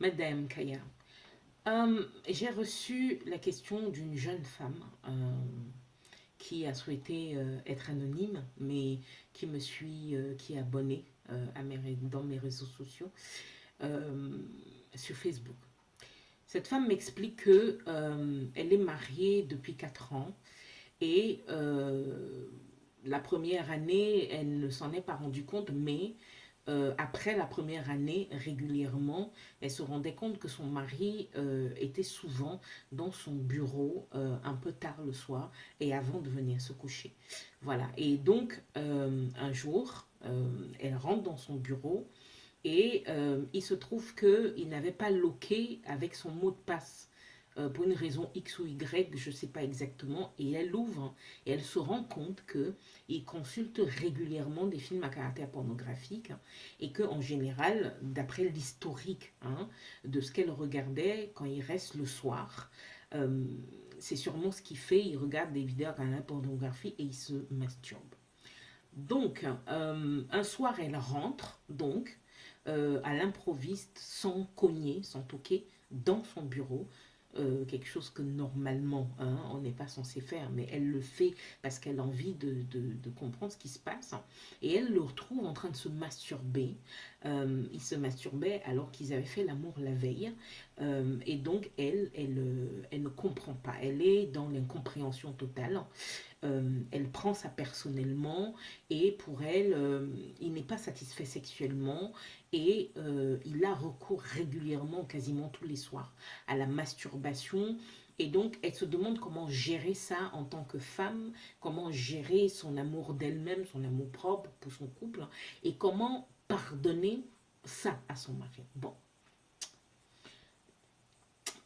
Madame Kaya, j'ai reçu la question d'une jeune femme qui a souhaité être anonyme, mais qui me suit, qui est abonnée dans mes réseaux sociaux euh, sur Facebook. Cette femme m'explique que elle est mariée depuis 4 ans et la première année, elle ne s'en est pas rendue compte, mais après la première année, régulièrement, elle se rendait compte que son mari était souvent dans son bureau un peu tard le soir et avant de venir se coucher. Voilà. Et donc, un jour, elle rentre dans son bureau et il se trouve qu'il n'avait pas loqué avec son mot de passe pour une raison X ou Y, je ne sais pas exactement, et elle l'ouvre et elle se rend compte qu'il consulte régulièrement des films à caractère pornographique et qu'en général, d'après l'historique de ce qu'elle regardait quand il reste le soir, euh, c'est sûrement ce qu'il fait, il regarde des vidéos à caractère pornographique et il se masturbe. Donc, un soir, elle rentre, donc, à l'improviste, sans cogner, sans toquer, dans son bureau. Quelque chose que normalement on n'est pas censé faire, mais elle le fait parce qu'elle a envie de comprendre ce qui se passe. Et elle le retrouve en train de se masturber. Il se masturbait alors qu'ils avaient fait l'amour la veille. Et donc elle ne comprend pas. Elle est dans l'incompréhension totale. Elle prend ça personnellement et pour elle, il n'est pas satisfait sexuellement et il a recours régulièrement, quasiment tous les soirs, à la masturbation. Et donc, elle se demande comment gérer ça en tant que femme, comment gérer son amour d'elle-même, son amour propre pour son couple, et comment pardonner ça à son mari. Bon,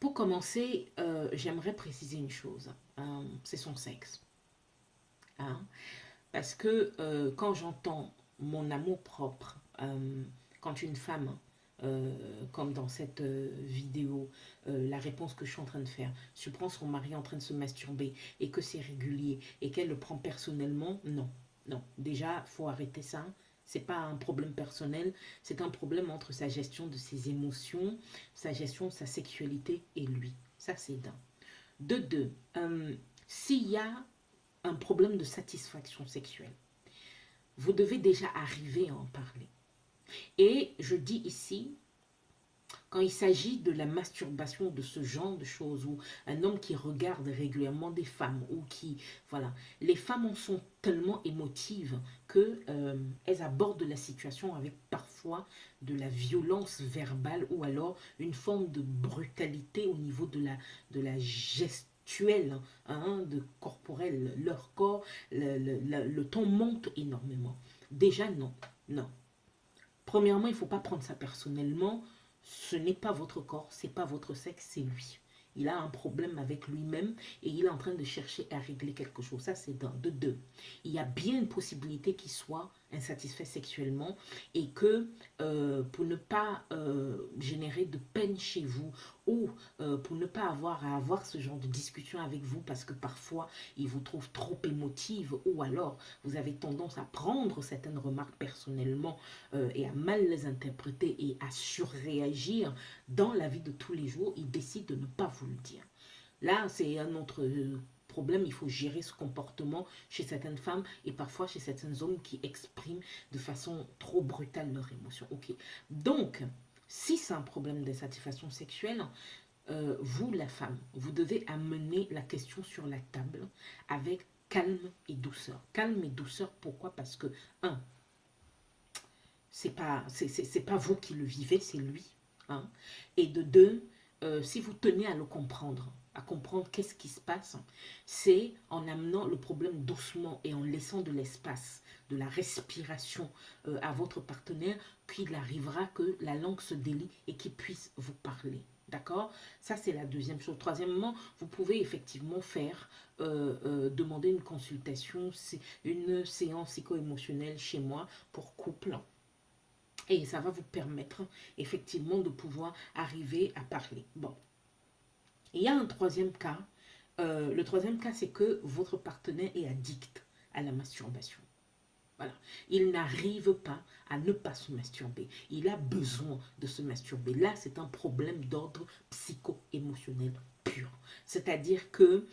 pour commencer, j'aimerais préciser une chose. C'est son sexe. Hein. Parce que quand j'entends mon amour propre, quand une femme, comme dans cette vidéo, la réponse que je suis en train de faire, surprend son mari en train de se masturber et que c'est régulier et qu'elle le prend personnellement, non. Non, déjà, il faut arrêter ça. C'est pas un problème personnel, c'est un problème entre sa gestion de ses émotions, sa gestion de sa sexualité et lui. Ça, c'est d'un. De deux, s'il y a un problème de satisfaction sexuelle, vous devez déjà arriver à en parler. Et je dis ici, quand il s'agit de la masturbation, de ce genre de choses, ou un homme qui regarde régulièrement des femmes, ou qui, voilà, les femmes en sont tellement émotives que elles abordent la situation avec parfois de la violence verbale ou alors une forme de brutalité au niveau de la gestuelle, de corporel, leur corps, le ton monte énormément. Déjà, non, non. Premièrement, il ne faut pas prendre ça personnellement. Ce n'est pas votre corps, c'est pas votre sexe, c'est lui. Il a un problème avec lui-même et il est en train de chercher à régler quelque chose. Ça, c'est d'un. De deux. Il y a bien une possibilité qu'il soit insatisfait sexuellement et que pour ne pas générer de peine chez vous ou pour ne pas avoir à avoir ce genre de discussion avec vous parce que parfois il vous trouve trop émotive ou alors vous avez tendance à prendre certaines remarques personnellement et à mal les interpréter et à surréagir dans la vie de tous les jours, il décide de ne pas vous le dire. Là, c'est un autre problème. Il faut gérer ce comportement chez certaines femmes et parfois chez certains hommes qui expriment de façon trop brutale leurs émotions. Ok. Donc, si c'est un problème d'insatisfaction sexuelle, vous, la femme, vous devez amener la question sur la table avec calme et douceur. Calme et douceur, pourquoi? Parce que, un, c'est pas vous qui le vivez, c'est lui. Hein. Et de deux, si vous tenez à le comprendre, à comprendre qu'est-ce qui se passe, c'est en amenant le problème doucement et en laissant de l'espace, de la respiration à votre partenaire, qu'il arrivera que la langue se délie et qu'il puisse vous parler. D'accord? Ça, c'est la deuxième chose. Troisièmement, vous pouvez effectivement demander une consultation, une séance psycho-émotionnelle chez moi pour couple. Et ça va vous permettre effectivement de pouvoir arriver à parler. Bon, il y a un troisième cas. Le troisième cas, c'est que votre partenaire est addict à la masturbation. Voilà. Il n'arrive pas à ne pas se masturber. Il a besoin de se masturber. Là, c'est un problème d'ordre psycho-émotionnel pur. C'est-à-dire que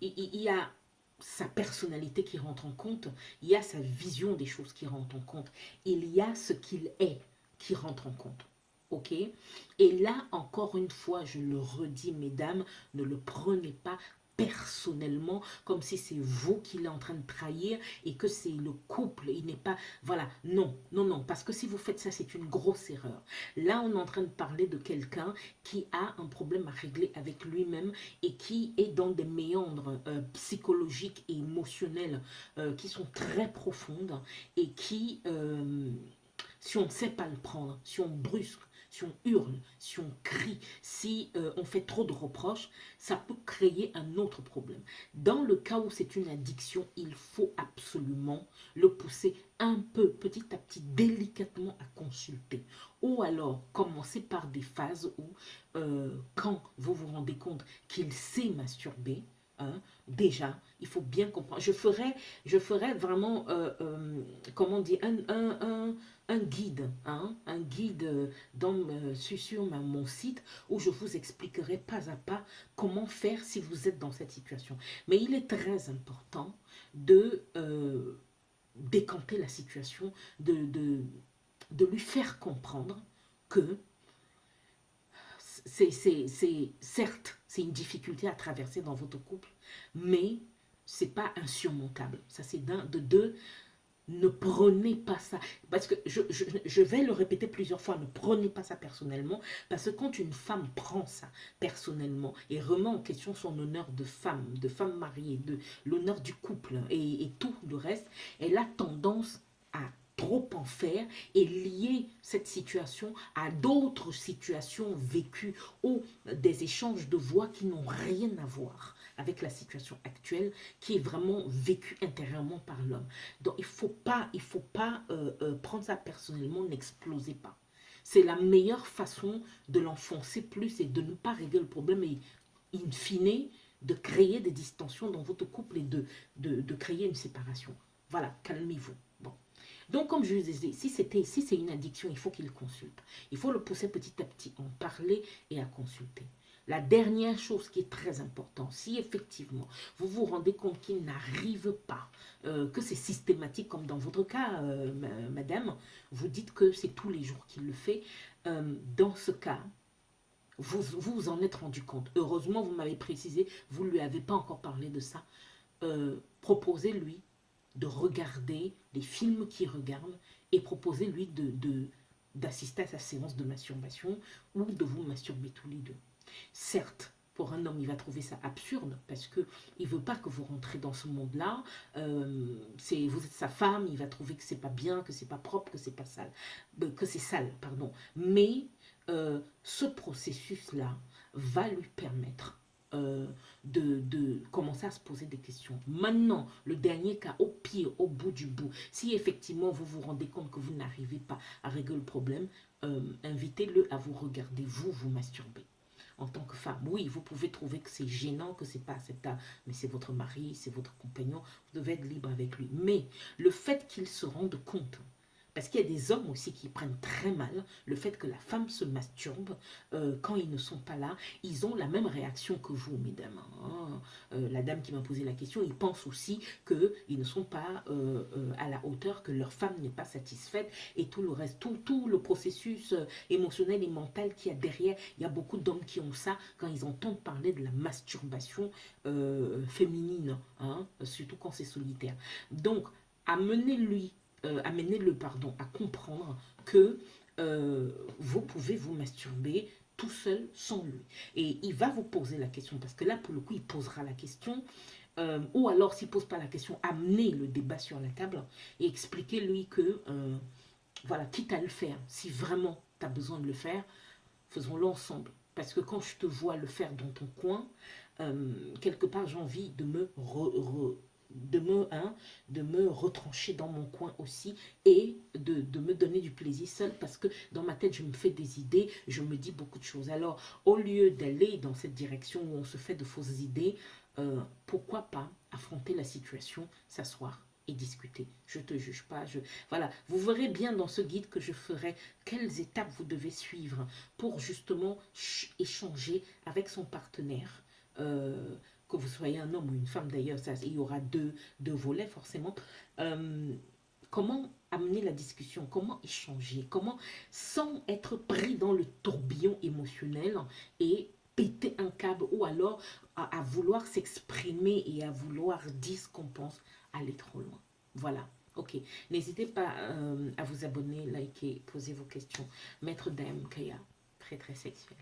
il y a sa personnalité qui rentre en compte, il y a sa vision des choses qui rentre en compte, il y a ce qu'il est qui rentre en compte. Ok? Et là, encore une fois, je le redis, mesdames, ne le prenez pas personnellement, comme si c'est vous qui l'êtes en train de trahir et que c'est le couple, il n'est pas... Voilà, non, non, non, parce que si vous faites ça, c'est une grosse erreur. Là, on est en train de parler de quelqu'un qui a un problème à régler avec lui-même et qui est dans des méandres psychologiques et émotionnels qui sont très profondes et qui, si on ne sait pas le prendre, si on brusque, si on hurle, si on crie, si on fait trop de reproches, ça peut créer un autre problème. Dans le cas où c'est une addiction, il faut absolument le pousser un peu, petit à petit, délicatement à consulter. Ou alors, commencer par des phases où, quand vous vous rendez compte qu'il sait masturber, hein, déjà, il faut bien comprendre. Je ferai vraiment, comment dire, un guide, hein, un guide sur mon site où je vous expliquerai pas à pas comment faire si vous êtes dans cette situation. Mais il est très important de décanter la situation, de lui faire comprendre que certes, c'est une difficulté à traverser dans votre couple, mais c'est pas insurmontable. Ça, c'est d'un. De deux, ne prenez pas ça, parce que je vais le répéter plusieurs fois, ne prenez pas ça personnellement, parce que quand une femme prend ça personnellement et remet en question son honneur de femme mariée, de l'honneur du couple et tout le reste, elle a tendance à trop en faire et lier cette situation à d'autres situations vécues ou des échanges de voix qui n'ont rien à voir avec la situation actuelle qui est vraiment vécue intérieurement par l'homme. Donc il faut pas prendre ça personnellement, n'explosez pas. C'est la meilleure façon de l'enfoncer plus et de ne pas régler le problème et in fine de créer des distensions dans votre couple et de créer une séparation. Voilà, calmez-vous. Bon. Donc, comme je vous disais, si c'est une addiction, il faut qu'il consulte. Il faut le pousser petit à petit, en parler et à consulter. La dernière chose qui est très importante, si effectivement vous vous rendez compte qu'il n'arrive pas, que c'est systématique comme dans votre cas, madame, vous dites que c'est tous les jours qu'il le fait, dans ce cas, vous en êtes rendu compte. Heureusement, vous m'avez précisé, vous ne lui avez pas encore parlé de ça. Proposez-lui de regarder les films qu'il regarde et proposez-lui d'assister à sa séance de masturbation ou de vous masturber tous les deux. Certes, pour un homme, il va trouver ça absurde parce que il veut pas que vous rentrez dans ce monde-là. Vous êtes sa femme, il va trouver que c'est pas bien, que c'est pas propre, que c'est pas sale, que c'est sale, pardon. Mais ce processus-là va lui permettre de commencer à se poser des questions. Maintenant, le dernier cas, au pire, au bout du bout, si effectivement vous vous rendez compte que vous n'arrivez pas à régler le problème, invitez-le à vous regarder, vous masturber. En tant que femme, oui, vous pouvez trouver que c'est gênant, que c'est pas acceptable, mais c'est votre mari, c'est votre compagnon, vous devez être libre avec lui. Mais le fait qu'il se rende compte, parce qu'il y a des hommes aussi qui prennent très mal le fait que la femme se masturbe quand ils ne sont pas là. Ils ont la même réaction que vous, mesdames. Hein. La dame qui m'a posé la question, ils pensent aussi qu'ils ne sont pas à la hauteur, que leur femme n'est pas satisfaite et tout le reste, tout le processus émotionnel et mental qu'il y a derrière. Il y a beaucoup d'hommes qui ont ça quand ils entendent parler de la masturbation féminine, hein, surtout quand c'est solitaire. Donc, amenez-le pardon, à comprendre que vous pouvez vous masturber tout seul sans lui. Et il va vous poser la question, parce que là, pour le coup, il posera la question, ou alors, s'il ne pose pas la question, amenez le débat sur la table et expliquez-lui que, voilà, quitte à le faire, si vraiment tu as besoin de le faire, faisons-le ensemble. Parce que quand je te vois le faire dans ton coin, quelque part, j'ai envie de me retrancher dans mon coin aussi et de me donner du plaisir seul parce que dans ma tête je me fais des idées, je me dis beaucoup de choses. Alors au lieu d'aller dans cette direction où on se fait de fausses idées, pourquoi pas affronter la situation, s'asseoir et discuter. Je ne te juge pas. Voilà, vous verrez bien dans ce guide que je ferai quelles étapes vous devez suivre pour justement échanger avec son partenaire. Que vous soyez un homme ou une femme d'ailleurs, il y aura deux volets forcément. Comment amener la discussion, comment échanger, comment sans être pris dans le tourbillon émotionnel et péter un câble ou alors à vouloir s'exprimer et à vouloir dire ce qu'on pense, aller trop loin. Voilà. Ok. N'hésitez pas à vous abonner, liker, poser vos questions. Maître Dame Kaya, très très sexuel.